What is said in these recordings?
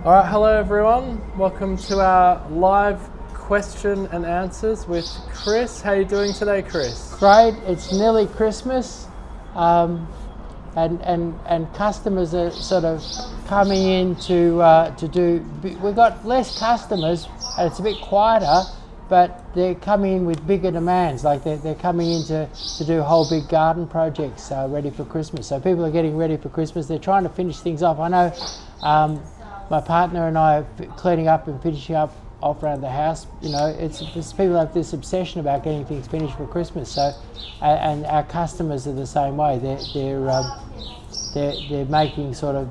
All right, hello everyone. Welcome to our live question and answers with Chris. How are you doing today, Chris? Great. It's nearly Christmas, and customers are sort of coming in to do. We've got less customers, and it's a bit quieter, but they're coming in with bigger demands. Like they're coming in to do whole big garden projects ready for Christmas. So people are getting ready for Christmas. They're trying to finish things off. I know. My partner and I are cleaning up and finishing up off around the house. You know, it's people have this obsession about getting things finished for Christmas. So, and our customers are the same way. They're making sort of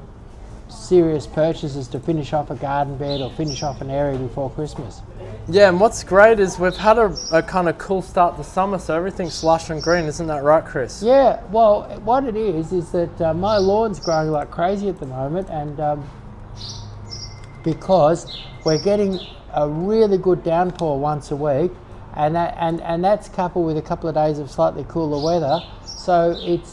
serious purchases to finish off a garden bed or finish off an area before Christmas. Yeah, and what's great is we've had a kind of cool start to summer, so everything's lush and green, isn't that right, Chris? Yeah. Well, what it is that my lawn's growing like crazy at the moment, and because we're getting a really good downpour once a week, and that's coupled with a couple of days of slightly cooler weather, so it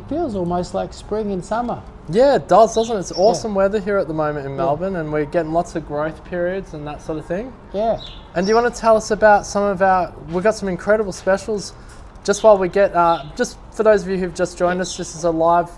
feels almost like spring and summer. Yeah, it does, doesn't it? It's awesome weather here at the moment in Melbourne, and we're getting lots of growth periods and that sort of thing. Yeah. And do you want to tell us about we've got some incredible specials just while we get, just for those of you who've just joined us, this is a live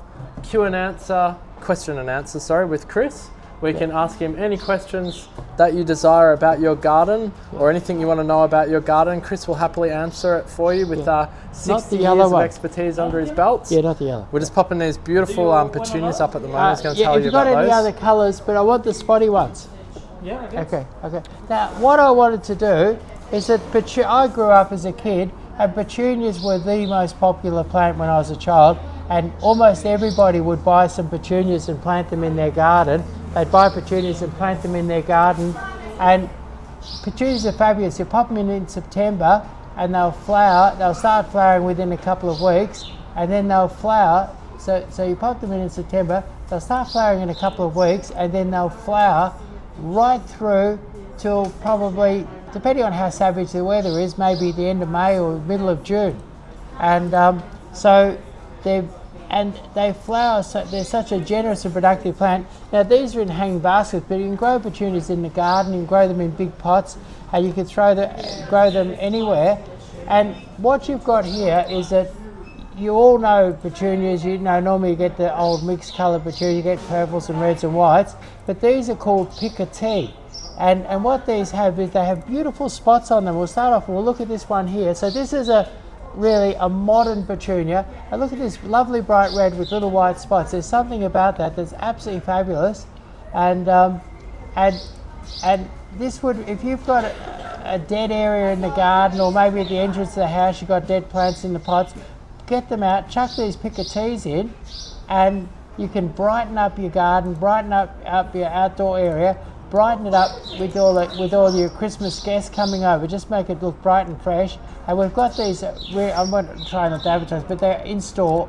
question and answer with Chris. We can ask him any questions that you desire about your garden or anything you want to know about your garden. Chris will happily answer it for you with 60 years of expertise under his belt. Yeah, not the yellow. We're just popping these beautiful petunias up at the moment. He's going to tell you about those. If you've got any other colours, but I want the spotty ones. Yeah, I guess. Okay. Now, what I wanted to do is that I grew up as a kid, and petunias were the most popular plant when I was a child, and almost everybody would buy some petunias and plant them in their garden. They'd buy petunias and plant them in their garden, and petunias are fabulous. You pop them in September and they'll flower. They'll start flowering within a couple of weeks, and then they'll flower. So you pop them in September, they'll start flowering in a couple of weeks, and then they'll flower right through till probably, depending on how savage the weather is, maybe the end of May or middle of June. And they flower, so they're such a generous and productive plant. Now these are in hanging baskets, but you can grow petunias in the garden, you can grow them in big pots, and you can grow them anywhere. And what you've got here is that you all know petunias, you know normally you get the old mixed colour petunia, you get purples and reds and whites, but these are called Picotee. And what these have is they have beautiful spots on them. We'll start off and we'll look at this one here. So this is really a modern petunia, and look at this lovely bright red with little white spots. There's something about that that's absolutely fabulous, and this would, if you've got a dead area in the garden, or maybe at the entrance of the house you've got dead plants in the pots, get them out, chuck these Picotees in, and you can brighten up your garden, brighten up your outdoor area, brighten it up with all your Christmas guests coming over. Just make it look bright and fresh. And we've got these, I'm not trying not to advertise, but they're in store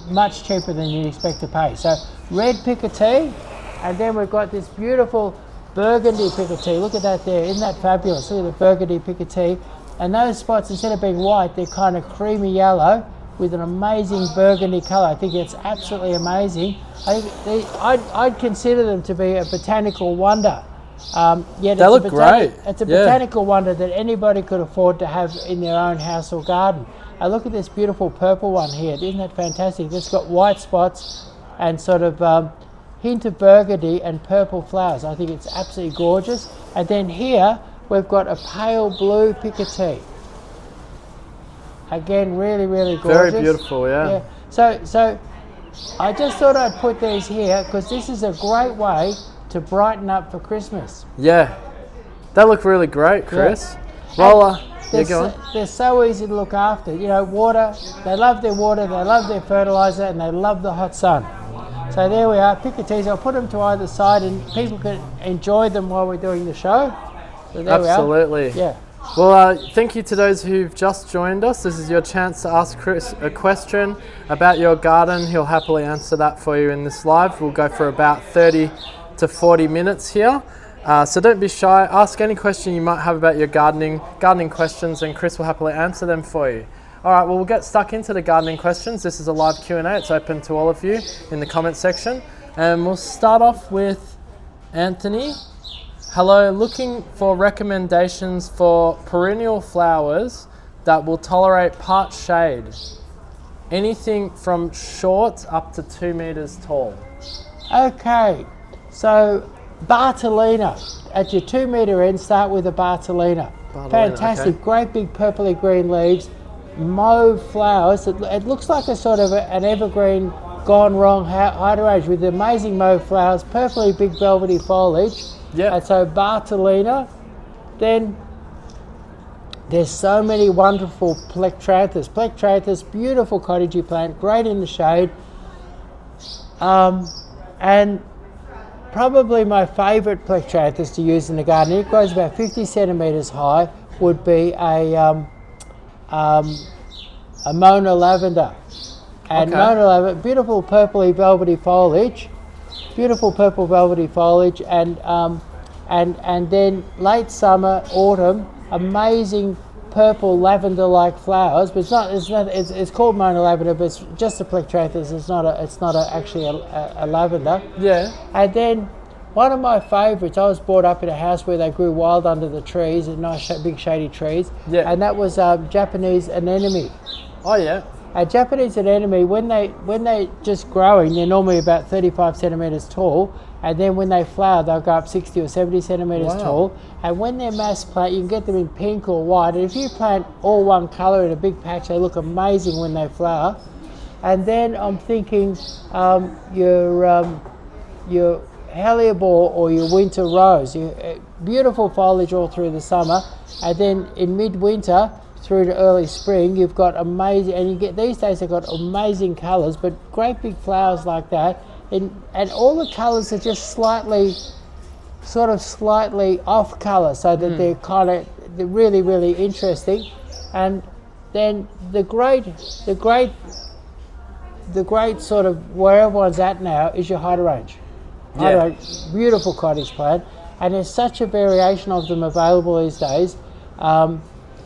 much cheaper than you'd expect to pay. So red Picotee, and then we've got this beautiful burgundy Picotee. Look at that there, isn't that fabulous? Look at the burgundy Picotee. And those spots, instead of being white, they're kind of creamy yellow with an amazing burgundy colour. I think it's absolutely amazing. I'd consider them to be a botanical wonder. They look great. It's a botanical wonder that anybody could afford to have in their own house or garden. Look at this beautiful purple one here. Isn't that fantastic? It's got white spots and sort of hint of burgundy and purple flowers. I think it's absolutely gorgeous. And then here we've got a pale blue Picotee. Again, really, really gorgeous. Very beautiful, yeah. So I just thought I'd put these here because this is a great way to brighten up for Christmas. Yeah, they look really great, Chris. Yeah. Well, they're so easy to look after. You know, water, they love their water, they love their fertiliser, and they love the hot sun. So there we are, Picotees. I'll put them to either side and people can enjoy them while we're doing the show. So there absolutely. We are. Yeah. Well, thank you to those who've just joined us. This is your chance to ask Chris a question about your garden. He'll happily answer that for you in this live. We'll go for about 30 to 40 minutes here. So don't be shy. Ask any question you might have about your gardening questions, and Chris will happily answer them for you. All right, well, we'll get stuck into the gardening questions. This is a live Q&A. It's open to all of you in the comment section. And we'll start off with Anthony, hello, looking for recommendations for perennial flowers that will tolerate part shade. Anything from short up to 2 meters tall. Okay, so Bartolina. At your 2 meter end, start with a Bartolina. Fantastic, okay. great big purpley green leaves, mauve flowers. It looks like a sort of an evergreen gone wrong hydrangea with amazing mauve flowers, purpley big velvety foliage. Yeah. And so Bartolina. Then there's so many wonderful Plectranthus. Plectranthus, beautiful cottagey plant, great in the shade. And probably my favourite Plectranthus to use in the garden, it grows about 50 centimetres high, would be a Mona Lavender. And okay. Mona Lavender, beautiful purpley velvety foliage, beautiful purple velvety foliage, and then late summer, autumn, amazing purple lavender-like flowers. But it's called Mona Lavender, but it's just a Plectranthus. It's not actually a lavender. Yeah. And then one of my favourites, I was brought up in a house where they grew wild under the trees, and nice big shady trees. Yeah. And that was Japanese anemone. Oh yeah. A Japanese anemone, when they just growing, they're normally about 35 centimetres tall, and then when they flower, they'll go up 60 or 70 centimetres tall. And when they're mass plant, you can get them in pink or white. And if you plant all one colour in a big patch, they look amazing when they flower. And then I'm thinking your hellebore or your winter rose, beautiful foliage all through the summer, and then in midwinter through to early spring, you've got amazing, and you get these days they've got amazing colours, but great big flowers like that, and all the colours are just slightly off colour, so that they're really, really interesting. And then the great sort of where everyone's at now is your hydrangea. Yeah. Beautiful cottage plant, and there's such a variation of them available these days.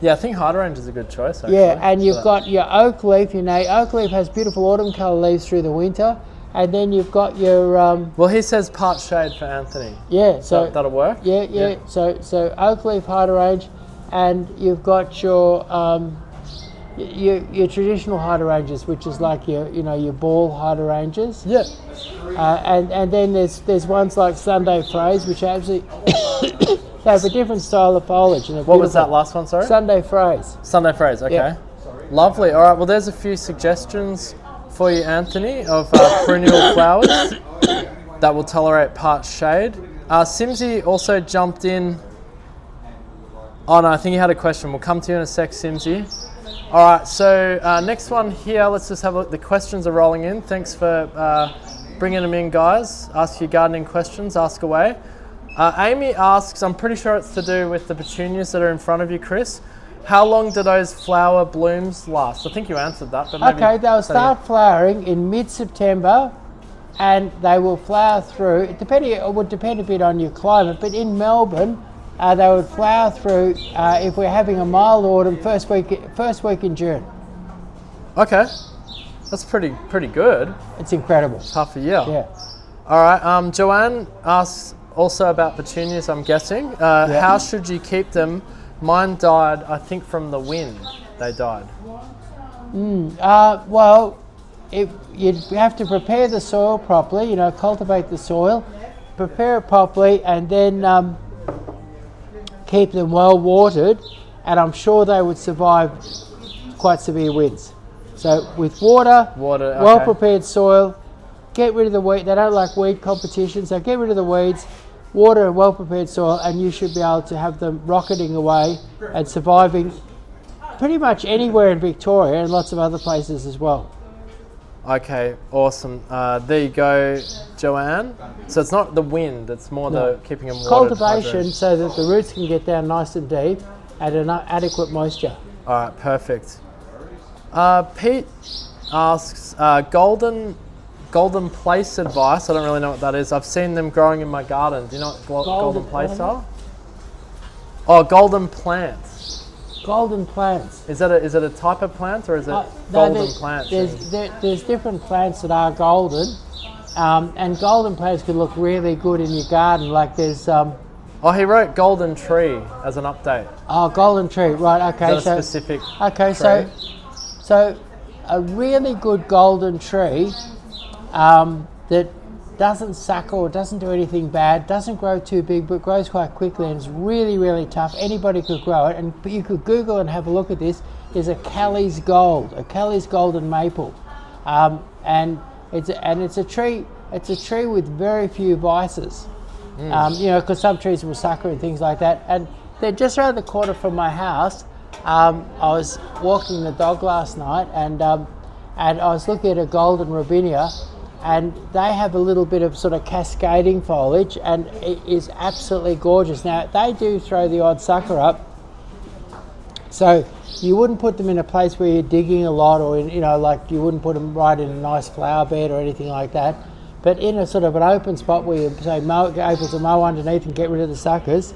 Yeah, I think hydrangea is a good choice, actually. Yeah, and you've got your oak leaf. Oak leaf has beautiful autumn colour leaves through the winter, and then you've got your well, he says part shade for Anthony. yeah, so that'll work. Yeah. So oak leaf hydrangea, and you've got your traditional hydrangeas, which is like your ball hydrangeas. Yeah. And then there's ones like Sunday Phrase, which actually they have a different style of foliage. And What was that last one, sorry? Sunday Phrase. Sunday Phrase, okay. Yeah. Lovely. All right, well, there's a few suggestions for you, Anthony, of perennial flowers that will tolerate part shade. Simsy also jumped in. Oh, no, I think he had a question. We'll come to you in a sec, Simsy. All right, so next one here, let's just have a look. The questions are rolling in. Thanks for bringing them in, guys. Ask your gardening questions, ask away. Amy asks, I'm pretty sure it's to do with the petunias that are in front of you, Chris. How long do those flower blooms last? I think you answered that, but maybe... Okay, they'll start flowering in mid-September, and they will flower through. It would depend a bit on your climate, but in Melbourne, they would flower through, if we're having a mild autumn, first week in June. Okay, that's pretty good. It's incredible. Half a year. Yeah. All right, Joanne asks also about petunias, I'm guessing. How should you keep them? Mine died, I think, from the wind. They died. Well, you have to prepare the soil properly, cultivate the soil, prepare it properly, and then keep them well watered, and I'm sure they would survive quite severe winds. So with water, okay. well prepared soil, get rid of the weed. They don't like weed competition, so get rid of the weeds, water and well prepared soil, and you should be able to have them rocketing away and surviving pretty much anywhere in Victoria and lots of other places as well. Okay, awesome. There you go, Joanne. So it's not the wind, it's more the keeping them watered. Cultivation hydrated. so that the roots can get down nice and deep and enough adequate moisture. All right, perfect. Pete asks, golden place advice. I don't really know what that is. I've seen them growing in my garden. Do you know what golden place are? Oh, golden plants. Golden plants. Is it a type of plant, or is it golden plants? There's different plants that are golden, And golden plants could look really good in your garden. Like there's Oh, he wrote golden tree as an update. oh, golden tree, right? Okay, Is that a specific okay, tree? so a really good golden tree that doesn't sucker or doesn't do anything bad, doesn't grow too big, but grows quite quickly and is really, really tough. Anybody could grow it, and you could Google and have a look at this. Is a Kelly's golden maple, and it's a tree. It's a tree with very few vices. You know, because some trees will sucker and things like that. And they're just around the corner from my house. I was walking the dog last night, and I was looking at a golden robinia, and they have a little bit of sort of cascading foliage, and it is absolutely gorgeous. Now they do throw the odd sucker up, so you wouldn't put them in a place where you're digging a lot, or in, you know, like you wouldn't put them right in a nice flower bed or anything like that. But in a sort of an open spot where you say able to mow underneath and get rid of the suckers,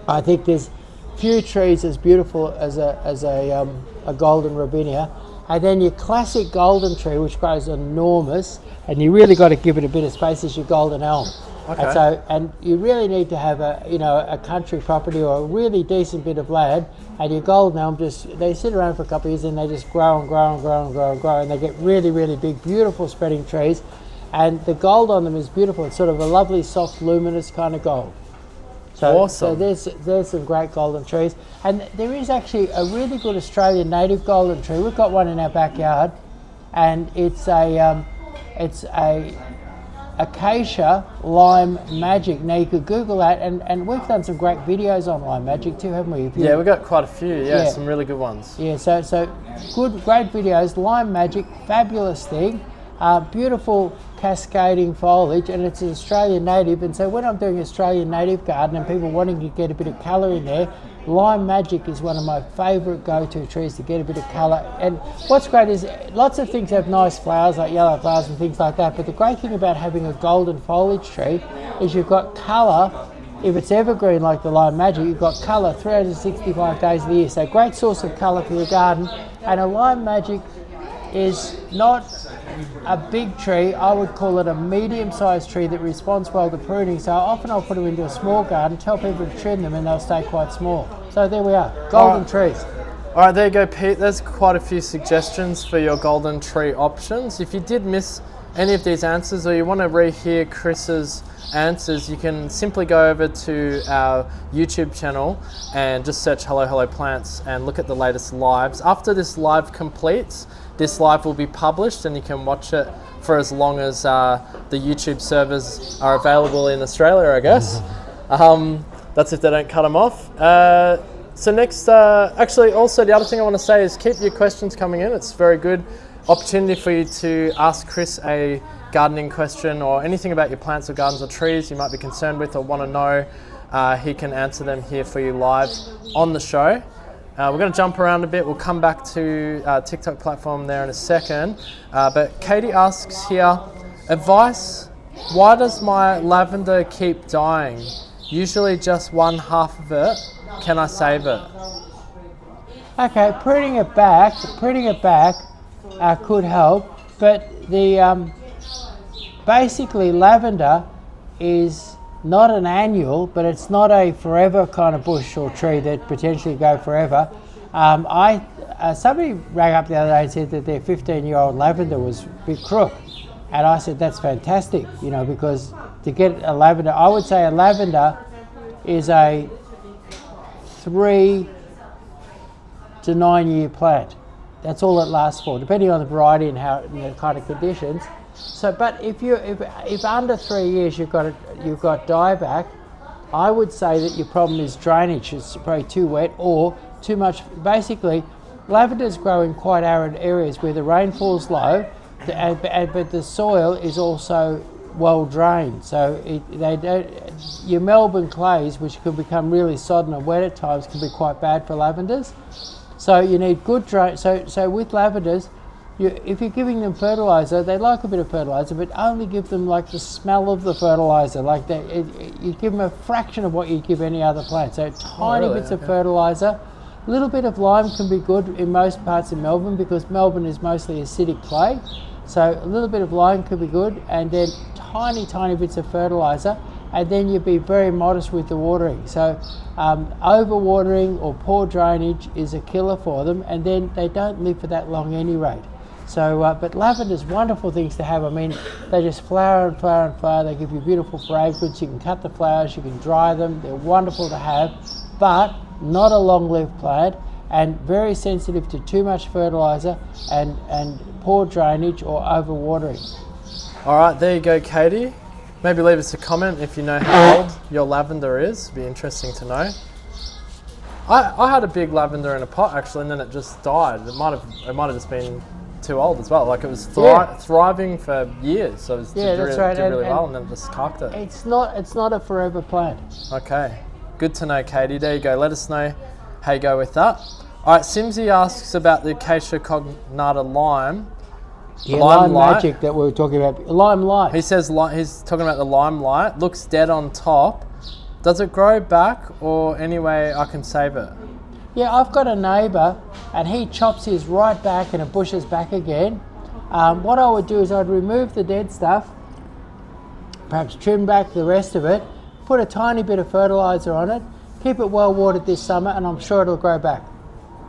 I think there's few trees as beautiful as a golden robinia. And then your classic golden tree, which grows enormous, and you really got to give it a bit of space, is your golden elm. Okay. And you really need to have a country property or a really decent bit of land, and your golden elm they sit around for a couple of years and they just grow and grow and grow and grow and grow, and they get really, really big, beautiful spreading trees, and the gold on them is beautiful. It's sort of a lovely, soft, luminous kind of gold. Awesome. So there's some great golden trees, and there is actually a really good Australian native golden tree. We've got one in our backyard, and it's a acacia lime magic. Now you could Google that, and we've done some great videos on lime magic too, haven't we? Yeah, we've got quite a few. Yeah, some really good ones. Yeah, so great videos. Lime magic, fabulous thing. Beautiful cascading foliage, and it's an Australian native. And so when I'm doing Australian native garden and people wanting to get a bit of colour in there, lime magic is one of my favourite go-to trees to get a bit of colour. And what's great is lots of things have nice flowers, like yellow flowers and things like that, but the great thing about having a golden foliage tree is you've got colour. If it's evergreen like the lime magic, you've got colour 365 days of the year. So great source of colour for your garden. And a lime magic is not a big tree. I would call it a medium-sized tree that responds well to pruning. So often I'll put them into a small garden, tell people to trim them, and they'll stay quite small. So there we are, golden trees. All right, there you go, Pete. There's quite a few suggestions for your golden tree options. If you did miss any of these answers, or you want to rehear Chris's answers, you can simply go over to our YouTube channel and just search Hello Hello Plants and look at the latest lives. After this live completes, this live will be published and you can watch it for as long as the YouTube servers are available in Australia, I guess. That's if they don't cut them off. So next, actually also the other thing I want to say is keep your questions coming in. It's a very good opportunity for you to ask Chris a gardening question or anything about your plants or gardens or trees you might be concerned with or want to know. He can answer them here for you live on the show. We're going to jump around a bit. We'll come back to TikTok platform there in a second. But Katie asks here, advice, why does my lavender keep dying? Usually just one half of it. Can I save it? Okay, pruning it back could help, but the basically lavender is not an annual, but it's not a forever kind of bush or tree that potentially go forever. Somebody rang up the other day and said that their 15-year-old lavender was a bit crook, and I said that's fantastic, you know, because to get a lavender, I would say a lavender is a 3 to 9 year plant. That's all it lasts for, depending on the variety and how, you know, kind of conditions. So, but if under 3 years you've got dieback, I would say that your problem is drainage. It's probably too wet or too much. Basically, lavenders grow in quite arid areas where the rainfall's low, but the soil is also well drained. So your Melbourne clays, which can become really sodden and wet at times, can be quite bad for lavenders. So you need good drain. So with lavenders, if you're giving them fertiliser, they like a bit of fertiliser, but only give them like the smell of the fertiliser. Like that, you give them a fraction of what you give any other plant. So tiny bits of fertiliser. A little bit of lime can be good in most parts of Melbourne because Melbourne is mostly acidic clay. So a little bit of lime could be good, and then tiny bits of fertilizer, and then you'd be very modest with the watering. So over-watering or poor drainage is a killer for them, and then they don't live for that long any rate. So, but lavender's wonderful things to have. I mean, they just flower and flower and flower. They give you beautiful fragrance. You can cut the flowers, you can dry them. They're wonderful to have, but not a long-lived plant, and very sensitive to too much fertilizer and poor drainage or over-watering. All right, there you go, Katie. Maybe leave us a comment if you know how old your lavender is. It'd be interesting to know. I had a big lavender in a pot actually, and then it just died. It might have just been too old as well. Like it was thriving for years, so it was did really well, and then it just carked it. It's not a forever plant. Okay, good to know, Katie. There you go. Let us know how you go with that. All right, Simsy asks about the Acacia cognata lime. Yeah, lime magic that we were talking about. Lime light. He says he's talking about the limelight. Looks dead on top. Does it grow back, or any way I can save it? Yeah, I've got a neighbour, and he chops his right back and it bushes back again. What I would do is I'd remove the dead stuff, perhaps trim back the rest of it, put a tiny bit of fertiliser on it, keep it well watered this summer, and I'm sure it'll grow back.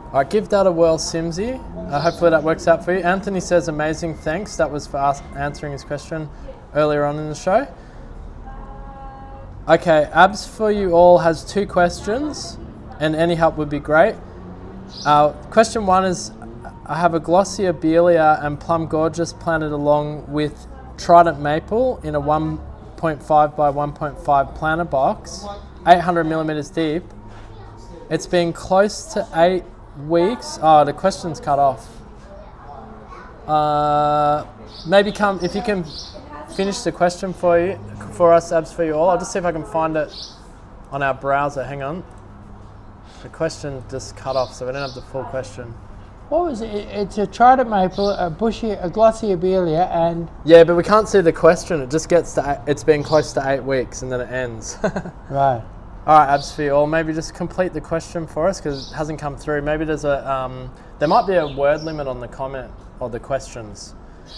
All right, give that a whirl, Simsy. Hopefully that works out for you. Anthony says amazing, thanks. That was for us answering his question earlier on in the show. Okay, Abs for You All has 2 questions, and any help would be great. Question 1 is, I have a glossy Abelia and Plum Gorgeous planted along with Trident Maple in a 1.5 by 1.5 planter box, 800 millimeters deep. It's been close to 8 weeks. Oh, the question's cut off. Maybe if you can finish the question for us, Abs for You All. I'll just see if I can find it on our browser. Hang on. The question just cut off, so we don't have the full question. What was it? It's a Trident Maple, a glossy Abelia, and... Yeah, but we can't see the question. It just gets to, it's been close to 8 weeks, and then it ends. Right. All right, Abs for You All, maybe just complete the question for us because it hasn't come through. Maybe there's there might be a word limit on the comment or the questions.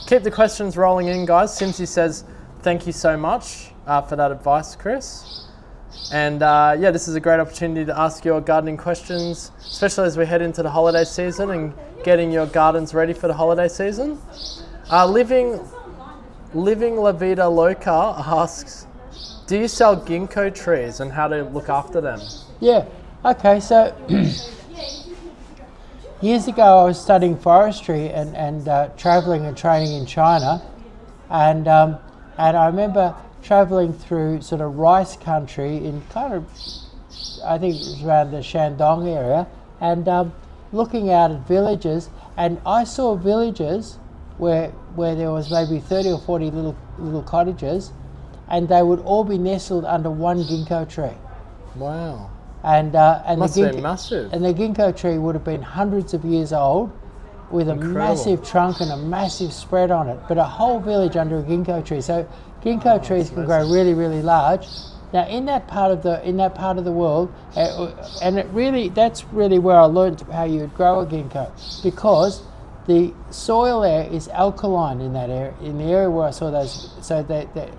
Keep the questions rolling in, guys. Simsy says, thank you so much for that advice, Chris. And this is a great opportunity to ask your gardening questions, especially as we head into the holiday season and getting your gardens ready for the holiday season. Living La Vida Loca asks, do you sell ginkgo trees and how to look after them? Yeah, okay, so years ago I was studying forestry and travelling and training in China, and I remember travelling through sort of rice country in kind of, I think it was around the Shandong area, and looking out at villages, and I saw villages where there was maybe 30 or 40 little cottages, and they would all be nestled under one ginkgo tree. Wow. And must have been massive. And the ginkgo tree would have been hundreds of years old, with Incredible. A massive trunk and a massive spread on it, but a whole village under a ginkgo tree. So ginkgo trees can grow really, really large. Now in that part of the world, and that's really where I learned how you would grow a ginkgo, because the soil there is alkaline in that area. In the area where I saw those, so that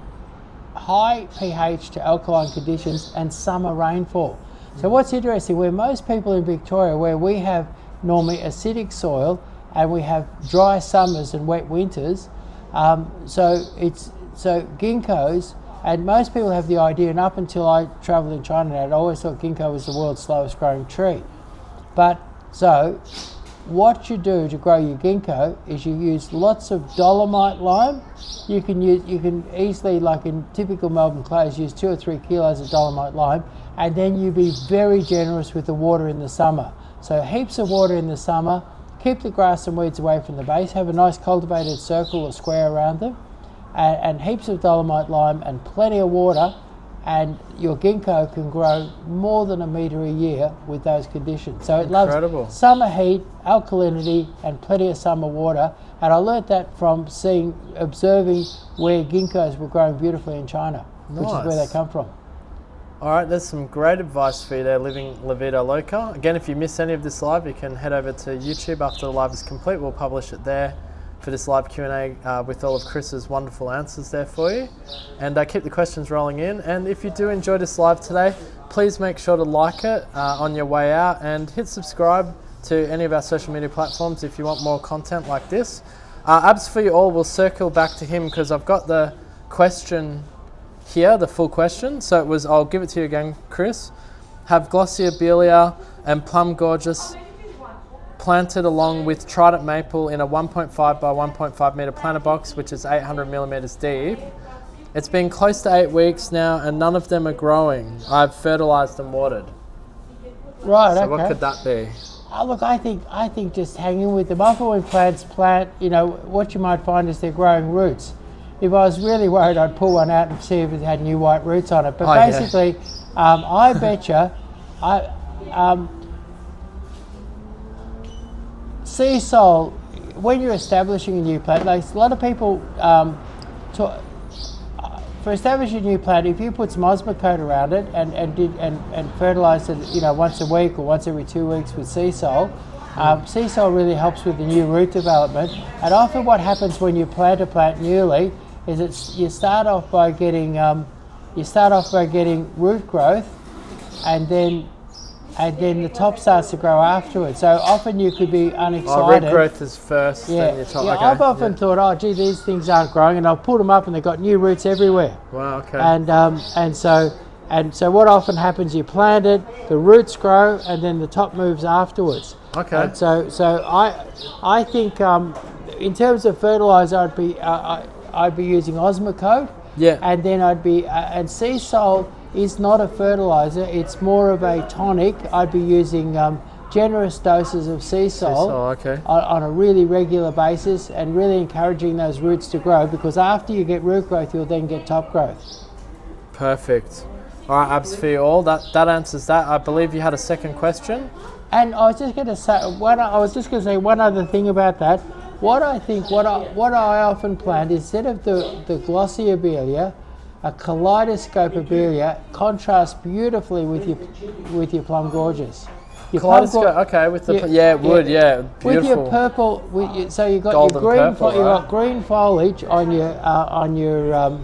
high pH to alkaline conditions and summer rainfall. So what's interesting, where most people in Victoria, where we have normally acidic soil and we have dry summers and wet winters, so ginkgos, and most people have the idea, and up until I travelled in China, I always thought ginkgo was the world's slowest growing tree. But so what you do to grow your ginkgo is you use lots of dolomite lime. You can easily, like in typical Melbourne clays, use 2 or 3 kilos of dolomite lime, and then you be very generous with the water in the summer. So heaps of water in the summer, keep the grass and weeds away from the base, have a nice cultivated circle or square around them, and heaps of dolomite lime and plenty of water, and your ginkgo can grow more than 1 metre a year with those conditions. So it Incredible. Loves summer heat, alkalinity, and plenty of summer water. And I learnt that from observing where ginkgos were growing beautifully in China, which is where they come from. All right, there's some great advice for you there, Living La Vida Loca. Again, if you miss any of this live, you can head over to YouTube after the live is complete. We'll publish it there for this live Q&A with all of Chris's wonderful answers there for you. And keep the questions rolling in. And if you do enjoy this live today, please make sure to like it on your way out and hit subscribe to any of our social media platforms if you want more content like this. Abs for you all, we'll circle back to him because I've got the question here, the full question. So it was, I'll give it to you again, Chris. Have Glossolalia and Plum Gorgeous planted along with Trident Maple in a 1.5 by 1.5 metre planter box, which is 800 millimetres deep. It's been close to 8 weeks now and none of them are growing. I've fertilised and watered. Right, so okay. What could that be? Look, I think just hanging with them. Often when plants plant, you know, what you might find is they're growing roots. If I was really worried, I'd pull one out and see if it had new white roots on it. But basically, I betcha, sea salt, when you're establishing a new plant, like a lot of people, for establishing a new plant, if you put some Osmocote around it and fertilise it, you know, once a week or once every 2 weeks with sea salt, sea salt really helps with the new root development. And often what happens when you plant a plant newly is you start off by getting root growth, and then the top starts to grow afterwards. So often you could be unexcited. Root growth is first, then your top. Yeah, okay. I've often thought, oh gee, these things aren't growing, and I'll pull them up and they've got new roots everywhere. Wow, okay. And so what often happens, you plant it, the roots grow, and then the top moves afterwards. Okay. And so I think in terms of fertilizer, I'd be using Osmocote. Yeah. And then and sea salt is not a fertilizer, it's more of a tonic. I'd be using generous doses of sea salt on a really regular basis and really encouraging those roots to grow, because after you get root growth, you'll then get top growth. Perfect. All right, Abs for you all. That answers that. I believe you had a second question. And I was just going to say one other thing about that. What I often plant, instead of the Glossolalia, a kaleidoscope contrasts beautifully with your Plum Gorgeous. Kaleidoscope, okay, with the beautiful. With your purple, so you got Golden your green, purple, you got green foliage on your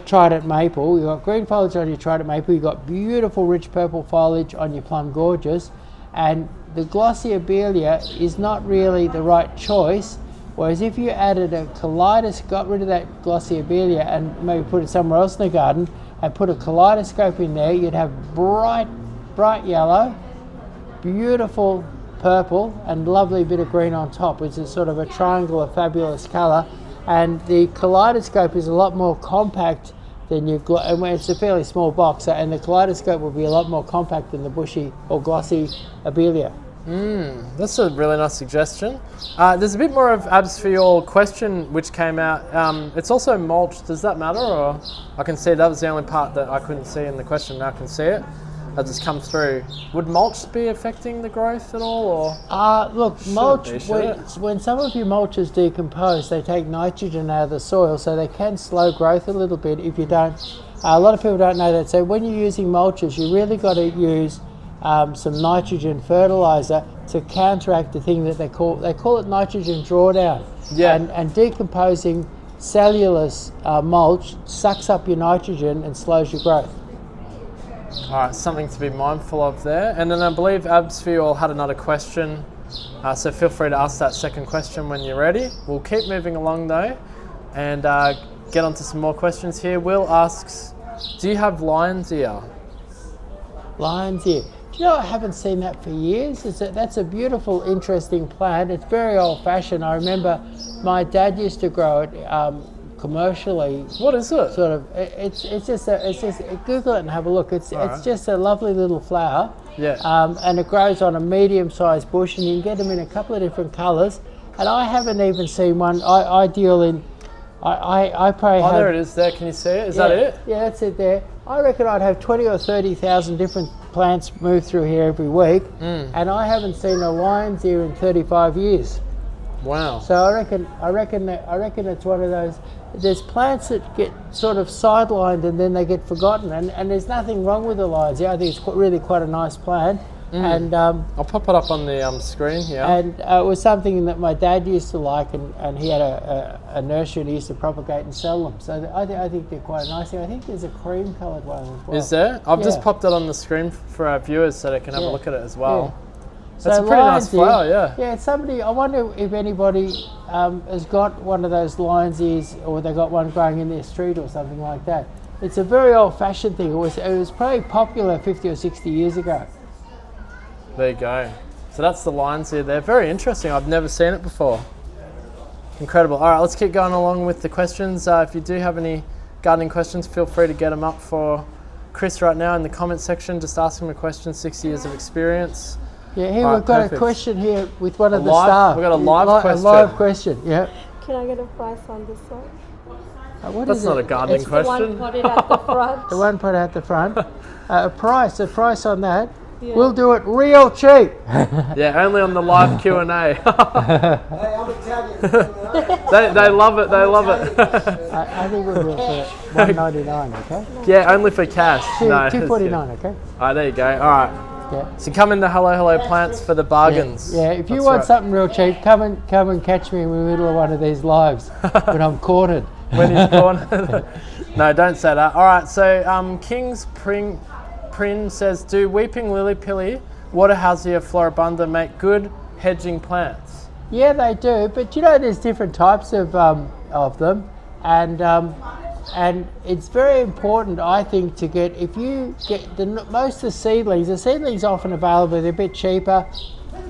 Trident Maple. You got green foliage on your Trident Maple. You got beautiful rich purple foliage on your Plum Gorgeous, and the Glossolalia is not really the right choice. Whereas if you added a kaleidoscope, got rid of that Glossolalia and maybe put it somewhere else in the garden and put a kaleidoscope in there, you'd have bright yellow, beautiful purple, and lovely bit of green on top, which is sort of a triangle of fabulous colour. And the kaleidoscope is a lot more compact than your, and it's a fairly small box, and the kaleidoscope will be a lot more compact than the bushy or glossy abelia. That's a really nice suggestion. There's a bit more of Abs for your question which came out. It's also mulch. Does that matter? Or I can see that was the only part that I couldn't see in the question. Now I can see it. That just come through. Would mulch be affecting the growth at all? Or look, mulch, when some of your mulches decompose, they take nitrogen out of the soil, so they can slow growth a little bit if you don't. A lot of people don't know that. So when you're using mulches, you really got to use some nitrogen fertilizer to counteract the thing that they call it nitrogen drawdown. Yeah. And decomposing cellulose mulch sucks up your nitrogen and slows your growth. All right, something to be mindful of there. And then I believe Abs for you all had another question, so feel free to ask that second question when you're ready. We'll keep moving along though, and get onto some more questions here. Will asks, do you have lion's ear? Lion's ear. You know, I haven't seen that for years. That's a beautiful, interesting plant. It's very old-fashioned. I remember my dad used to grow it commercially. What is it? Sort of. It's just Google it and have a look. It's just a lovely little flower. Yeah. And it grows on a medium-sized bush, and you can get them in a couple of different colours. And I haven't even seen one. I deal in. I probably have. Oh, there it is. There, can you see it? Is that it? Yeah, that's it there. I reckon I'd have 20 or 30,000 different plants move through here every week, and I haven't seen a lion's ear in 35 years. Wow. So I reckon it's one of those. There's plants that get sort of sidelined and then they get forgotten, and there's nothing wrong with the lion's ear. I think it's really quite a nice plant. And I'll pop it up on the screen here. and it was something that my dad used to like, and he had a nursery and he used to propagate and sell them. So I think they're quite nice. I think there's a cream coloured one as well. Is there? I've just Yeah. popped it on the screen for our viewers so they can have a Yeah. look at it as well. So That's a pretty nice lion's ear- flower, yeah. Yeah, it's somebody, I wonder if anybody has got one of those lion's ears, or they got one growing in their street or something like that. It's a very old-fashioned thing. It was probably popular 50 or 60 years ago. There you go. So that's the lines here. They're very interesting. I've never seen it before. Incredible. All right, let's keep going along with the questions. If you do have any gardening questions, feel free to get them up for Chris right now in the comment section. Just ask him a question, 60 years of experience. Yeah, here All we've right, got perfect. a question here with one of the live- staff. we've got a live question. A live question, yeah. Can I get a price on this one? What That's is not it? a gardening It's The one question. potted at the front. the one put out the front. A price on that. Yeah. We'll do it real cheap. Yeah, only on the live Q&A. Hey, I'm Italian. They love it. They love it. I think we'll do it for $1.99, okay? Yeah, only for cash. No, $2.49, okay? All right, there you go. All right. Yeah. So come into Hello Plants for the bargains. Yeah, if you That's want right. something real cheap, come and catch me in the middle of one of these lives when I'm cornered. When he's gone. No, don't say that. All right, so King's Prin says, do weeping lily pilly, waterhousia floribunda make good hedging plants? Yeah, they do, but you know, there's different types of them, and it's very important, I think, to get, if you get most of the seedlings are often available. They're a bit cheaper,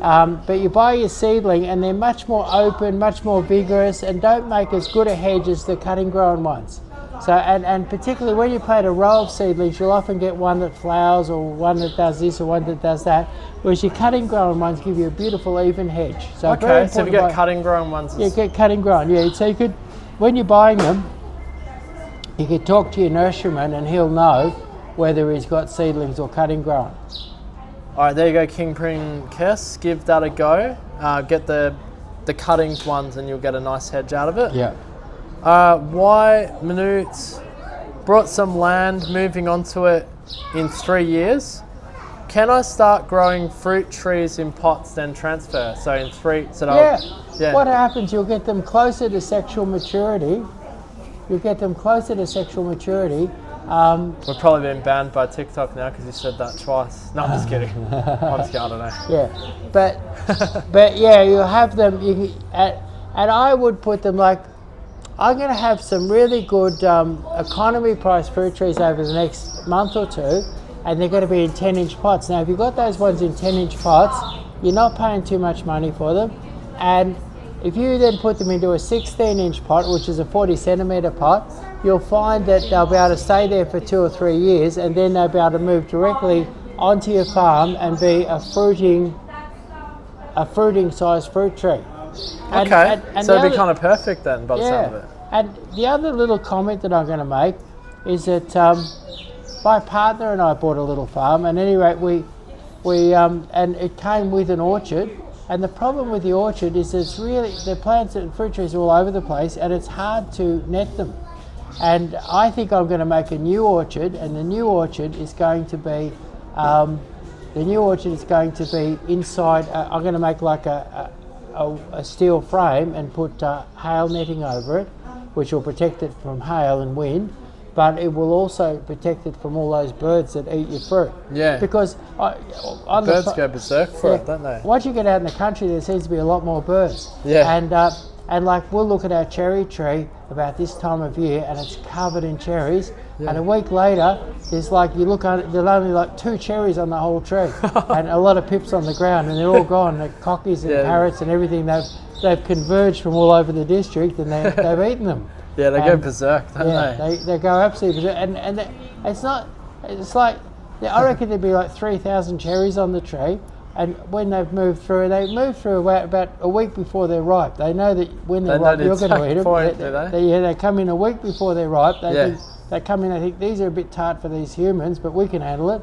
but you buy your seedling and they're much more open, much more vigorous, and don't make as good a hedge as the cutting grown ones. So, and particularly when you plant a row of seedlings, you'll often get one that flowers, or one that does this, or one that does that, whereas your cutting grown ones give you a beautiful even hedge. So very Okay, so if you important get to buy- cutting grown ones. Yeah, get cutting grown. Yeah, so you could, when you're buying them, you could talk to your nurseryman and he'll know whether he's got seedlings or cutting grown. All right, there you go, King Pring Kess. Give that a go. Get the cuttings ones and you'll get a nice hedge out of it. Yeah. Why Minute brought some land, moving onto it in 3 years. Can I start growing fruit trees in pots then transfer? So in 3, so Yeah. What happens, you'll get them closer to sexual maturity. You'll get them closer to sexual maturity. We're probably being banned by TikTok now because you said that twice. No, I'm just kidding. I'm just kidding, I don't know. Yeah. But yeah, you'll have them, and I would put them like, I'm going to have some really good economy price fruit trees over the next month or two, and they're going to be in 10-inch pots. Now, if you've got those ones in 10-inch pots, you're not paying too much money for them. And if you then put them into a 16-inch pot, which is a 40-centimetre pot, you'll find that they'll be able to stay there for 2 or 3 years, and then they'll be able to move directly onto your farm and be a fruiting-sized fruit tree. Okay, And so the it'd be other- kind of perfect then by the sound of it. And the other little comment that I'm going to make is that my partner and I bought a little farm, and at any rate, we and it came with an orchard. And the problem with the orchard is it's really, the plants and fruit trees are all over the place, and it's hard to net them. And I think I'm going to make a new orchard, and the new orchard is going to be inside. I'm going to make like a steel frame and put hail netting over it, which will protect it from hail and wind, but it will also protect it from all those birds that eat your fruit. Yeah. Because Birds go berserk for it, don't they? once you get out in the country, there seems to be a lot more birds. Yeah. And like we'll look at our cherry tree about this time of year, and it's covered in cherries. Yeah. And a week later, there's like there's only like 2 cherries on the whole tree, and a lot of pips on the ground, and they're all gone. The cockies and Yeah. parrots and everything, they've converged from all over the district, and they've eaten them. Yeah, they go And- berserk, don't they? They go absolutely berserk. And it's like I reckon there'd be like 3,000 cherries on the tree. And when they've moved through, about a week before they're ripe. They know that when they're They know ripe, the you're going to exact eat them. point, do they? They come in a week before they're ripe. Yeah. They come in. They think these are a bit tart for these humans, but we can handle it.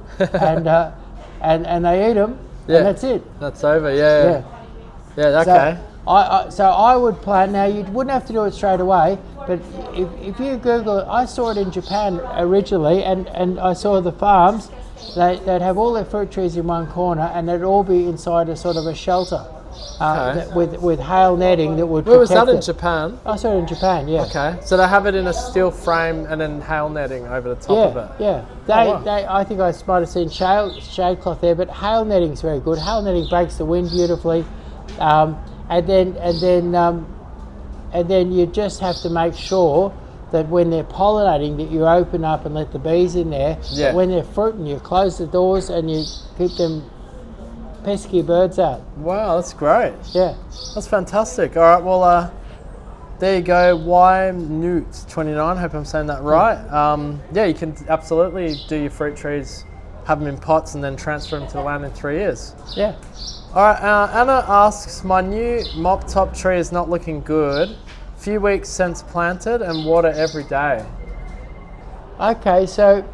and they eat them. Yeah. And that's it. That's over, yeah. Yeah, So, okay. So I would plant. Now you wouldn't have to do it straight away, but if you Google it, I saw it in Japan originally, and I saw the farms, they'd have all their fruit trees in one corner, and they'd all be inside a sort of a shelter with hail netting that would protect Where was that in it. Japan? I saw it in Japan, yeah. Okay, so they have it in a steel frame and then hail netting over the top of it. Yeah. wow. I think I might have seen shade cloth there, but hail netting is very good. Hail netting breaks the wind beautifully, and then you just have to make sure that when they're pollinating, that you open up and let the bees in there. Yeah. But when they're fruiting, you close the doors and you keep them pesky birds out. Wow, that's great. Yeah. That's fantastic. All right, well, there you go. Y Newt 29. Hope I'm saying that right. Yeah, you can absolutely do your fruit trees, have them in pots, and then transfer them to the land in 3 years. Yeah. All right, Anna asks, my new mop top tree is not looking good. Few weeks since planted and water every day. Okay, so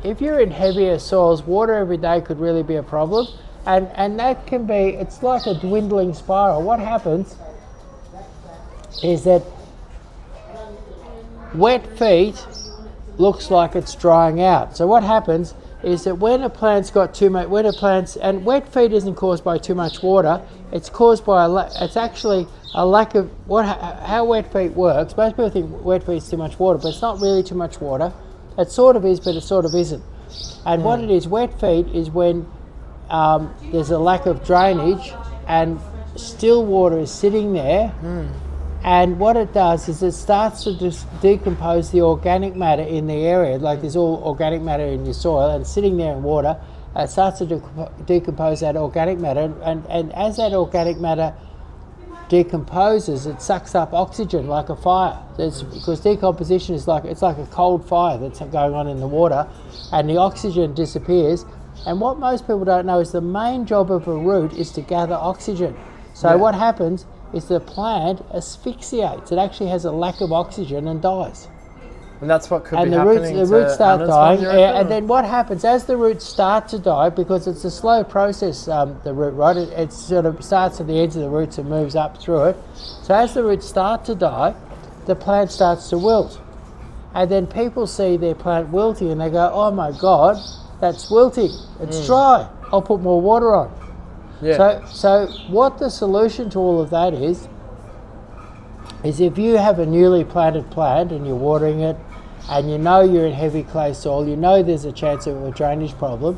if you're in heavier soils, water every day could really be a problem. And that can be, it's like a dwindling spiral. What happens is that wet feet looks like it's drying out. So what happens is that when a plant's got too much, and wet feet isn't caused by too much water, it's caused by it's actually a lack of, how wet feet works. Most people think wet feet is too much water, but it's not really too much water. It sort of is, but it sort of isn't. And what it is, wet feet is when there's a lack of drainage and still water is sitting there, and what it does is it starts to decompose the organic matter in the area. Like there's all organic matter in your soil and sitting there in water, it starts to decompose that organic matter, and as that organic matter decomposes, it sucks up oxygen like a fire. Because decomposition is it's like a cold fire that's going on in the water, and the oxygen disappears. And what most people don't know is the main job of a root is to gather oxygen. So what happens is the plant asphyxiates. It actually has a lack of oxygen and dies. And that's what could And be the happening roots start Anna's dying. one, you reckon? And then what happens as the roots start to die, because it's a slow process, the root, right? It sort of starts at the ends of the roots and moves up through it. So as the roots start to die, the plant starts to wilt. And then people see their plant wilting and they go, oh my God, that's wilting. It's dry. I'll put more water on. Yeah. So what the solution to all of that is if you have a newly planted plant and you're watering it, and you know you're in heavy clay soil, you know there's a chance of a drainage problem,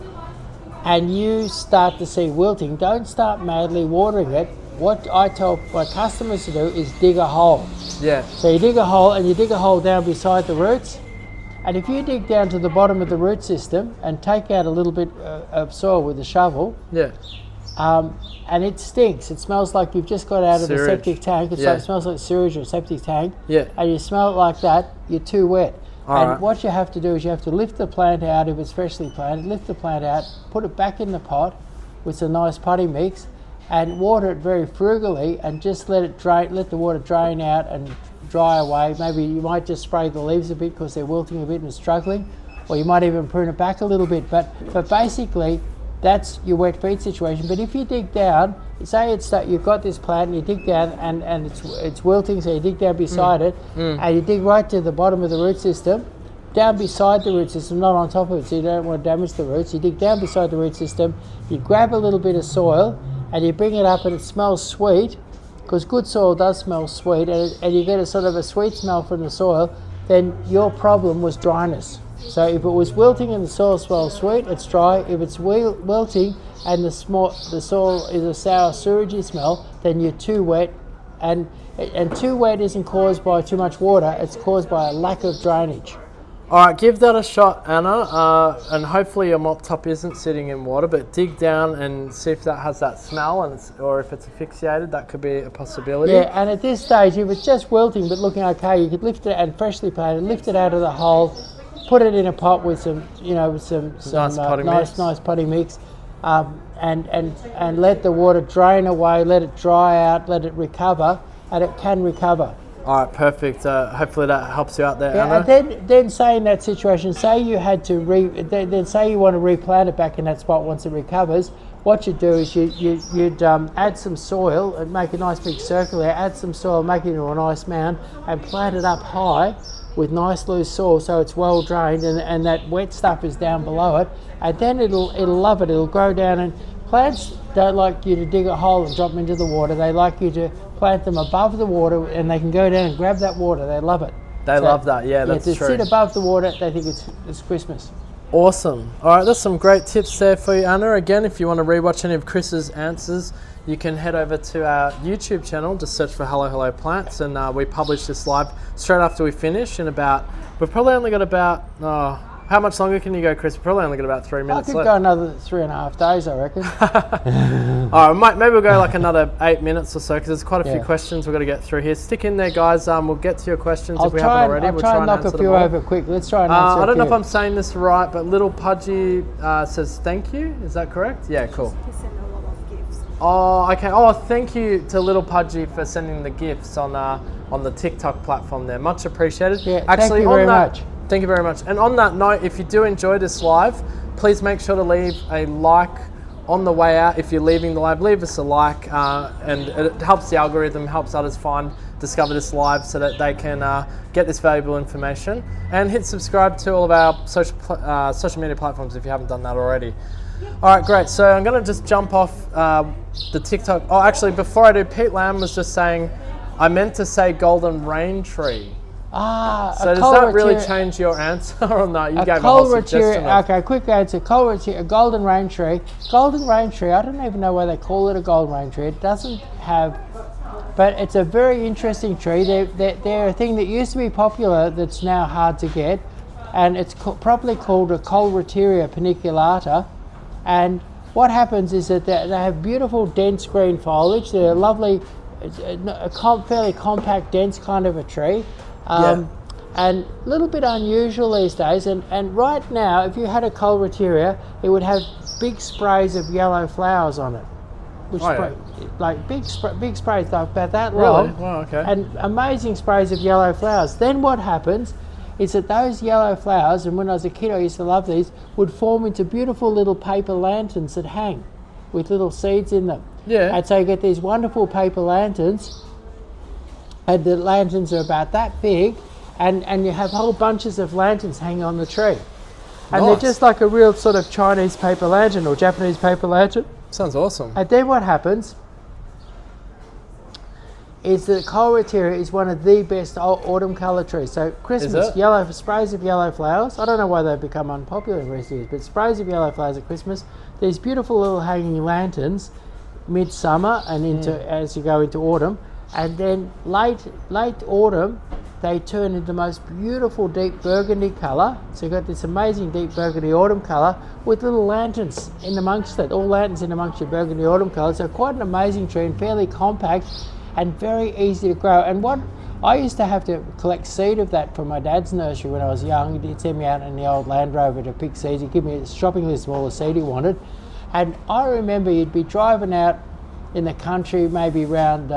and you start to see wilting, don't start madly watering it. What I tell my customers to do is dig a hole. Yeah. So you dig a hole, and you dig a hole down beside the roots, and if you dig down to the bottom of the root system and take out a little bit of soil with a shovel, and it stinks. It smells like you've just got out of a septic tank. It smells like sewage or a septic tank. Yeah. And you smell it like that, you're too wet. All right. What you have to do is you have to lift the plant out if it's freshly planted, lift the plant out, put it back in the pot with some nice potting mix, and water it very frugally, and just let it drain, let the water drain out and dry away. Maybe you might just spray the leaves a bit because they're wilting a bit and struggling, or you might even prune it back a little bit. But basically, that's your wet feet situation. But if you dig down, say you've got this plant and you dig down and it's wilting, so you dig down beside it, and you dig right to the bottom of the root system, down beside the root system, not on top of it, so you don't want to damage the roots. You dig down beside the root system, you grab a little bit of soil and you bring it up, and it smells sweet, because good soil does smell sweet, and you get a sort of a sweet smell from the soil. Then your problem was dryness. So if it was wilting and the soil smells sweet, it's dry. If it's wilting and the soil is a sour, sewagey smell, then you're too wet. And too wet isn't caused by too much water, it's caused by a lack of drainage. All right, give that a shot, Anna, and hopefully your mop top isn't sitting in water, but dig down and see if that has that smell, or if it's asphyxiated. That could be a possibility. Yeah, and at this stage, if it's just wilting but looking okay, you could lift it and freshly planted, lift it out of the hole, put it in a pot with some nice potting mix, and let the water drain away, let it dry out, let it recover, and it can recover. All right, perfect. Hopefully that helps you out there, Anna. And then say in that situation, say you had to say you want to replant it back in that spot once it recovers. what you'd do is you'd add some soil and make a nice big circle there, add some soil, make it into a nice mound and plant it up high with nice loose soil so it's well drained and that wet stuff is down below it, and then it'll love it, it'll grow down. And plants don't like you to dig a hole and drop them into the water. They like you to plant them above the water and they can go down and grab that water. They love it. They love that, yeah, that's to true. sit above the water, they think it's Christmas. Awesome. All right, there's some great tips there for you, Anna. Again, if you want to rewatch any of Chris's answers, you can head over to our YouTube channel, just search for Hello Hello Plants, and we publish this live straight after we finish in about, we've probably only got about, how much longer can you go, Chris? We've probably only got about 3 minutes I could left. go another 3.5 days, I reckon. All right, maybe we'll go like another 8 minutes or so, because there's quite a few questions we've got to get through here. Stick in there, guys. We'll get to your questions if we haven't already. I'll try and knock a few over quick. Let's try and answer I don't know if few. I'm saying this right, but Little Pudgy says thank you. Is that correct? Yeah, cool. He sent a lot of gifts. Oh, okay. Oh, thank you to Little Pudgy for sending the gifts on the TikTok platform there. Much appreciated. Yeah, actually, thank you very much. Thank you very much. And on that note, if you do enjoy this live, please make sure to leave a like on the way out. If you're leaving the live, leave us a like, and it helps the algorithm, helps others discover this live so that they can get this valuable information. And hit subscribe to all of our social media platforms if you haven't done that already. All right, great. So I'm going to just jump off the TikTok. Oh, actually, before I do, Pete Lamb was just saying, I meant to say golden rain tree. So does that really change your answer or not? You gave a whole suggestion. Okay, quick answer. A golden rain tree. Golden rain tree, I don't even know why they call it a golden rain tree. It doesn't have, but it's a very interesting tree. They're a thing that used to be popular that's now hard to get, and it's properly called a Colereteria paniculata. And what happens is that they have beautiful dense green foliage. They're lovely, fairly compact, dense kind of a tree. And a little bit unusual these days, and right now if you had a Colereteria, it would have big sprays of yellow flowers on it, which like big sprays like about that long. Really? Wow, okay. And amazing sprays of yellow flowers. Then what happens is that those yellow flowers, and when I was a kid I used to love these, would form into beautiful little paper lanterns that hang with little seeds in them. Yeah. And so you get these wonderful paper lanterns, and the lanterns are about that big, and you have whole bunches of lanterns hanging on the tree. And they're just like a real sort of Chinese paper lantern or Japanese paper lantern. Sounds awesome. And then what happens is that Colereteria is one of the best autumn colour trees. So Christmas, yellow sprays of yellow flowers. I don't know why they've become unpopular in recent years, but sprays of yellow flowers at Christmas. These beautiful little hanging lanterns midsummer and into as you go into autumn. And then late autumn, they turn into the most beautiful deep burgundy colour. So you've got this amazing deep burgundy autumn colour with little lanterns in amongst it, all lanterns in amongst your burgundy autumn colour. So quite an amazing tree and fairly compact and very easy to grow. And what I used to have to collect seed of that from my dad's nursery when I was young. He'd send me out in the old Land Rover to pick seeds. He'd give me a shopping list of all the seed he wanted. And I remember you'd be driving out in the country, maybe around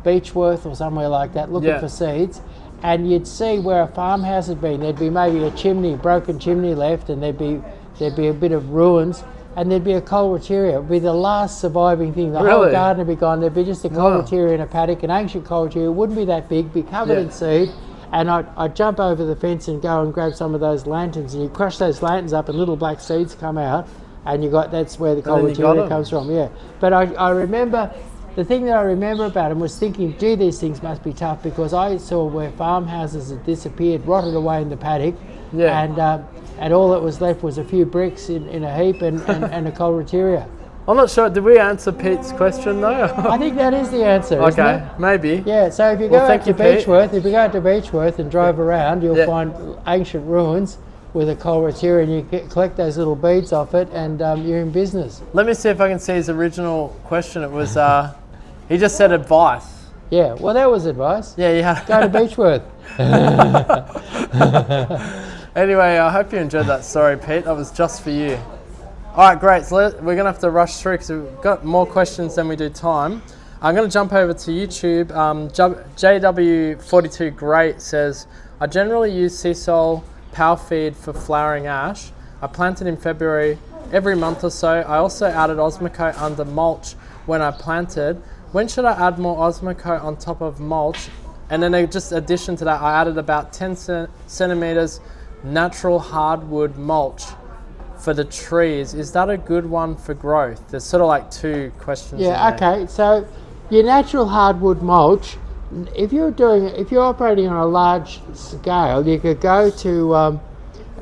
Beechworth or somewhere like that, looking for seeds, and you'd see where a farmhouse had been. There'd be maybe a broken chimney left, and there'd be a bit of ruins, and there'd be a Colereteria. It would be the last surviving thing. The whole garden would be gone. There'd be just a Colereteria in a paddock, an ancient Colereteria. It wouldn't be that big, be covered in seed, and I'd jump over the fence and go and grab some of those lanterns, and you crush those lanterns up, and little black seeds come out, and that's where the Colereteria comes from. Yeah, but I remember. The thing that I remember about them was thinking, gee, these things must be tough, because I saw where farmhouses had disappeared, rotted away in the paddock, and all that was left was a few bricks in a heap and a Colereteria. I'm not sure. Did we answer Pete's question though? I think that is the answer. Okay, isn't it? maybe. Yeah. So if you go out to Beechworth, and drive around, you'll find ancient ruins with a Colereteria, and you collect those little beads off it, and you're in business. Let me see if I can see his original question. It was. He just said advice. Yeah, well, that was advice. Yeah, you had go to Beechworth. Anyway, I hope you enjoyed that story, Pete. That was just for you. All right, great. So we're going to have to rush through because we've got more questions than we do time. I'm going to jump over to YouTube. JW42 Great says, I generally use sea salt power feed for flowering ash. I planted in February. every month or so. I also added Osmocote under mulch when I planted. When should I add more Osmocote on top of mulch? And then just addition to that, I added about 10 centimeters natural hardwood mulch for the trees. Is that a good one for growth? There's sort of like two questions. Yeah, in there. okay. So your natural hardwood mulch, if you're operating on a large scale, you could go to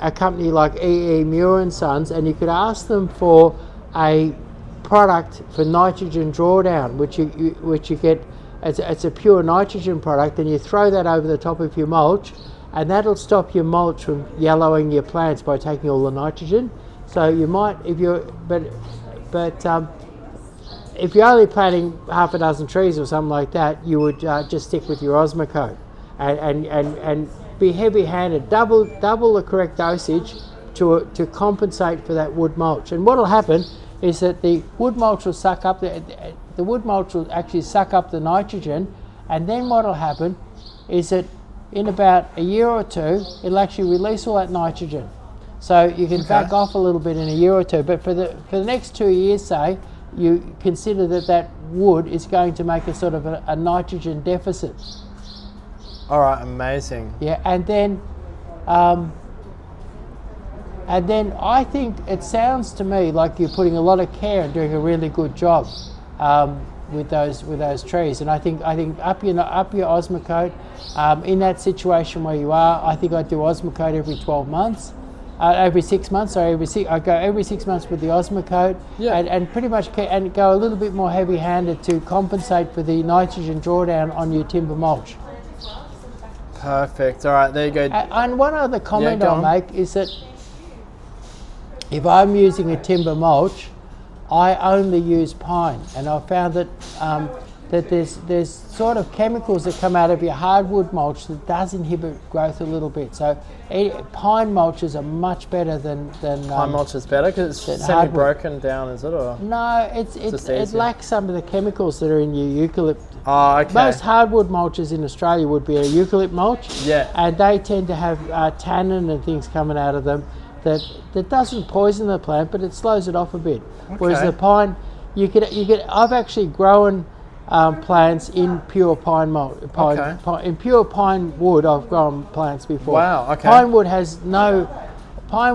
a company like E.E. Muir and Sons, and you could ask them for a product for nitrogen drawdown, which you get. It's a pure nitrogen product, and you throw that over the top of your mulch, and that'll stop your mulch from yellowing your plants by taking all the nitrogen. So you might, if you're only planting half a dozen trees or something like that, you would just stick with your Osmocote and be heavy-handed, double the correct dosage to compensate for that wood mulch. And what will happen is that the wood mulch will suck up the wood mulch will actually suck up the nitrogen, and then what will happen is that in about a year or two, it'll actually release all that nitrogen. So you can back off a little bit in a year or two, but for the next 2 years, say, you consider that wood is going to make a sort of a nitrogen deficit. All right, amazing. Yeah, and then I think it sounds to me like you're putting a lot of care and doing a really good job with those trees. And I think up your Osmocote in that situation where you are. I think I do Osmocote every 12 months. Every 6 months, sorry, I go every 6 months with the Osmocote, and pretty much and go a little bit more heavy-handed to compensate for the nitrogen drawdown on your timber mulch. Perfect. All right, there you go. And one other comment I'll make is that if I'm using a timber mulch, I only use pine, and I've found that that there's sort of chemicals that come out of your hardwood mulch that does inhibit growth a little bit. So pine mulches are much better than pine mulch is better because it's semi-broken down, is it? Or no, it lacks some of the chemicals that are in your eucalypt. Oh, okay. Most hardwood mulches in Australia would be a eucalypt mulch, and they tend to have tannin and things coming out of them that doesn't poison the plant, but it slows it off a bit. Whereas the pine, you could. I've actually grown plants in pure pine in pure pine wood. I've grown plants before. Wow. Okay. Pine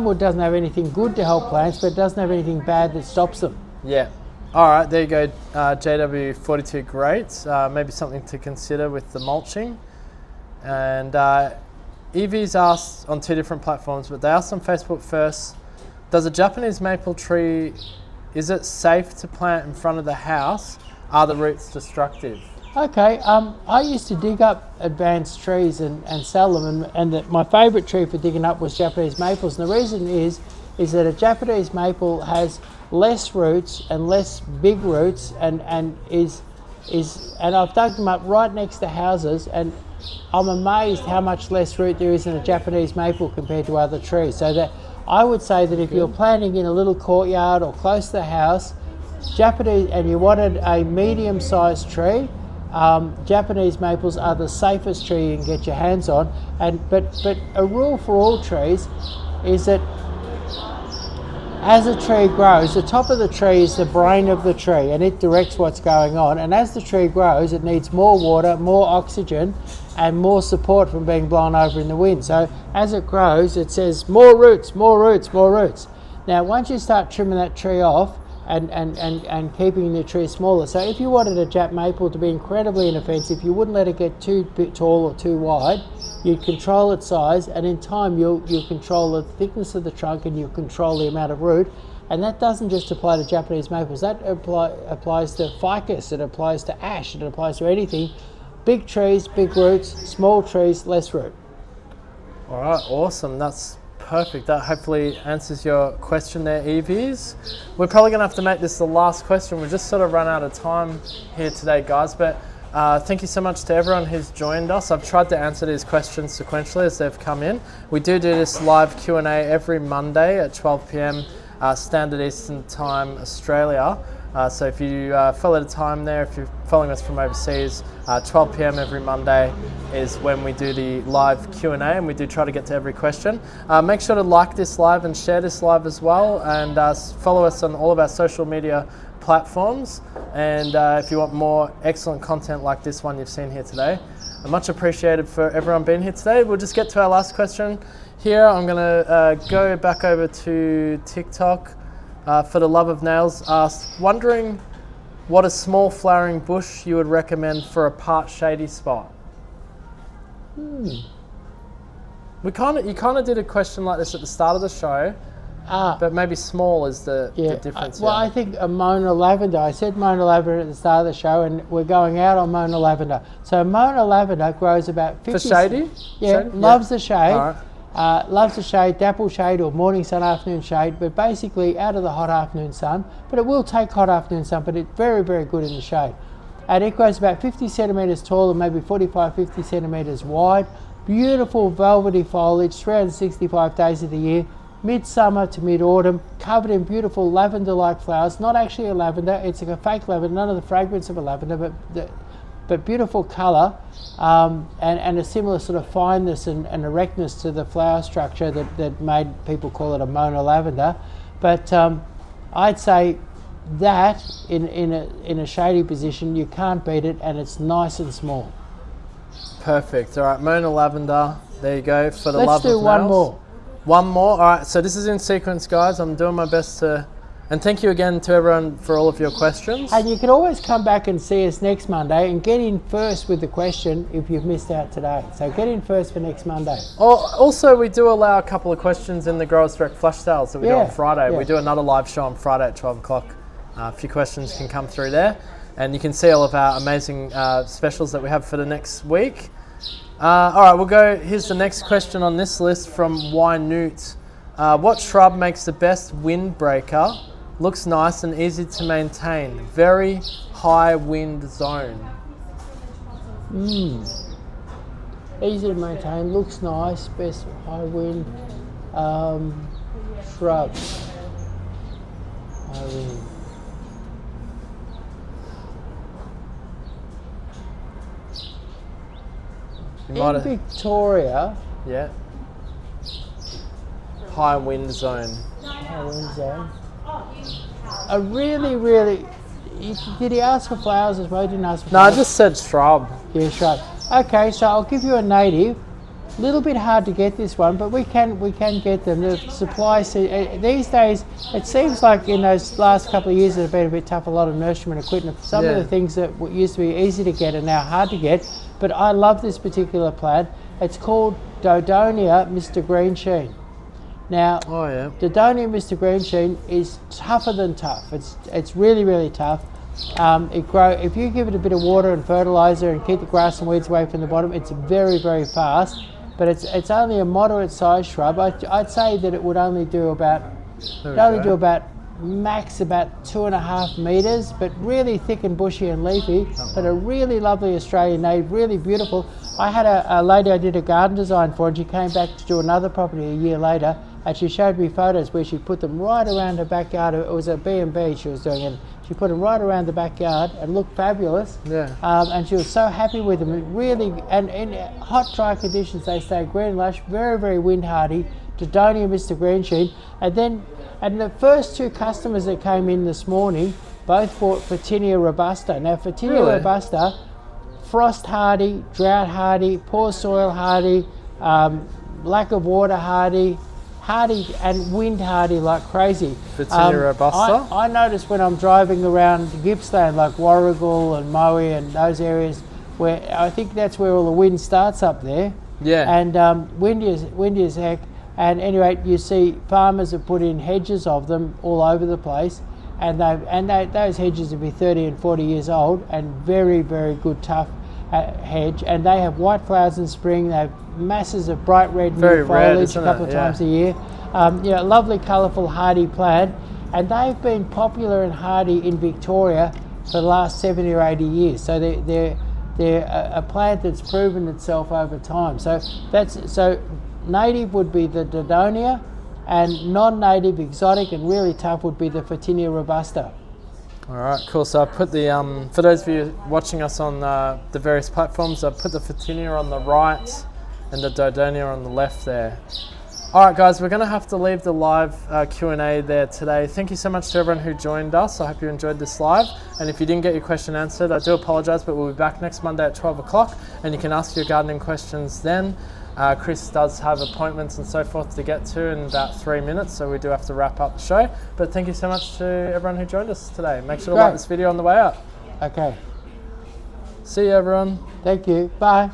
wood doesn't have anything good to help plants, but it doesn't have anything bad that stops them. Yeah. All right. There you go. JW42. Great. Maybe something to consider with the mulching. And Evie's asked on two different platforms, but they asked on Facebook first. Does a Japanese maple tree, is it safe to plant in front of the house? Are the roots destructive? Okay, I used to dig up advanced trees and sell them, and my favourite tree for digging up was Japanese maples. And the reason is that a Japanese maple has less roots and less big roots, and I've dug them up right next to houses, and I'm amazed how much less root there is in a Japanese maple compared to other trees. So that I would say that if you're planting in a little courtyard or close to the house, Japanese, and you wanted a medium-sized tree, Japanese maples are the safest tree you can get your hands on. But a rule for all trees is that as a tree grows, the top of the tree is the brain of the tree, and it directs what's going on. And as the tree grows, it needs more water, more oxygen, and more support from being blown over in the wind. So as it grows, it says more roots, more roots, more roots. Now, once you start trimming that tree off and keeping the tree smaller, so if you wanted a Jap maple to be incredibly inoffensive, you wouldn't let it get too tall or too wide. You'd control its size, and in time you'll control the thickness of the trunk, and you'll control the amount of root. And that doesn't just apply to Japanese maples, that applies to ficus, it applies to ash, it applies to anything. Big trees, big roots, small trees, less root. All right, awesome. That's perfect. That hopefully answers your question there, Evie's. We're probably going to have to make this the last question. We've just sort of run out of time here today, guys, but thank you so much to everyone who's joined us. I've tried to answer these questions sequentially as they've come in. We do this live Q&A every Monday at 12 p.m. Standard Eastern Time, Australia. So if you follow the time there, if you're following us from overseas, 12 p.m. every Monday is when we do the live Q&A, and we do try to get to every question. Make sure to like this live and share this live as well, and follow us on all of our social media platforms. And if you want more excellent content like this one you've seen here today, much appreciated for everyone being here today. We'll just get to our last question here. I'm going to go back over to TikTok. For the love of nails, asked, wondering what a small flowering bush you would recommend for a part shady spot. You kind of did a question like this at the start of the show, but maybe small is the difference. Well, I think a Mona lavender. I said Mona lavender at the start of the show, and we're going out on Mona lavender. So Mona lavender grows about 50. For shady? Yeah, loves the shade. All right. Loves the shade, dapple shade or morning sun, afternoon shade, but basically out of the hot afternoon sun. But it will take hot afternoon sun, but it's very, very good in the shade. And it grows about 50 centimetres tall and maybe 45, 50 centimetres wide. Beautiful velvety foliage, 365 days of the year, midsummer to mid-autumn, covered in beautiful lavender-like flowers. Not actually a lavender, it's like a fake lavender, none of the fragrance of a lavender, but beautiful colour, and a similar sort of fineness and erectness to the flower structure that made people call it a Mona lavender. But I'd say that in a shady position, you can't beat it, and it's nice and small. Perfect. All right, Mona lavender. There you go. For the love of nails. Let's do one more. One more. All right. So this is in sequence, guys. I'm doing my best to. And thank you again to everyone for all of your questions. And you can always come back and see us next Monday and get in first with the question if you've missed out today. So get in first for next Monday. Also, we do allow a couple of questions in the Growers Direct flash sales that we do on Friday. Yeah. We do another live show on Friday at 12 o'clock. A few questions can come through there. And you can see all of our amazing specials that we have for the next week. All right, we'll go. Here's the next question on this list from Y Newt. What shrub makes the best windbreaker? Looks nice and easy to maintain. Very high wind zone. Easy to maintain, looks nice, best high wind shrub. High wind. In Victoria. Yeah. High wind zone. High wind zone. A really, did he ask for flowers as well? He didn't ask for flowers. No, I just said shrub. Yeah, shrub. Okay, so I'll give you a native. A little bit hard to get this one, but we can get them. The supply these days, it seems like in those last couple of years that have been a bit tough. A lot of nurseryman equipment. Some of the things that used to be easy to get are now hard to get. But I love this particular plant. It's called Dodonia Mr. Greensheen. Now, Dodonia Mr. Greensheen is tougher than tough. It's really tough. If you give it a bit of water and fertilizer and keep the grass and weeds away from the bottom, it's very fast. But it's only a moderate sized shrub. I'd say that it would only do about max about 2.5 meters, but really thick and bushy and leafy. But a really lovely Australian native, really beautiful. I had a lady I did a garden design for, and she came back to do another property a year later, and she showed me photos where she put them right around her backyard. It was a B&B she was doing, and she put them right around the backyard and looked fabulous. Yeah. And she was so happy with them. It really, and in hot, dry conditions, they stay green lush, very wind hardy. Dodonia Mr. Greensheen, and the first two customers that came in this morning both bought Photinia robusta. Now, Photinia robusta, frost hardy, drought hardy, poor soil hardy, lack of water hardy, and wind hardy like crazy. Photinia robusta? I notice when I'm driving around Gippsland, like Warragul and Moe and those areas, where I think that's where all the wind starts up there. Yeah. And windy as heck. And anyway, you see farmers have put in hedges of them all over the place, and those hedges will be 30 and 40 years old, and very good tough hedge. And they have white flowers in spring. They have masses of bright red new foliage a couple of times a year. Lovely, colourful, hardy plant, and they've been popular and hardy in Victoria for the last 70 or 80 years. So they're a plant that's proven itself over time. So native would be the Dodonia, and non-native, exotic and really tough would be the Photinia robusta. All right, cool. So I've put the, for those of you watching us on the various platforms, I've put the Photinia on the right and the Dodonia on the left there. All right, guys, we're going to have to leave the live Q&A there today. Thank you so much to everyone who joined us. I hope you enjoyed this live. And if you didn't get your question answered, I do apologise, but we'll be back next Monday at 12 o'clock, and you can ask your gardening questions then. Chris does have appointments and so forth to get to in about 3 minutes, so we do have to wrap up the show. But thank you so much to everyone who joined us today. Make sure to like this video on the way out. Okay. See you, everyone. Thank you. Bye.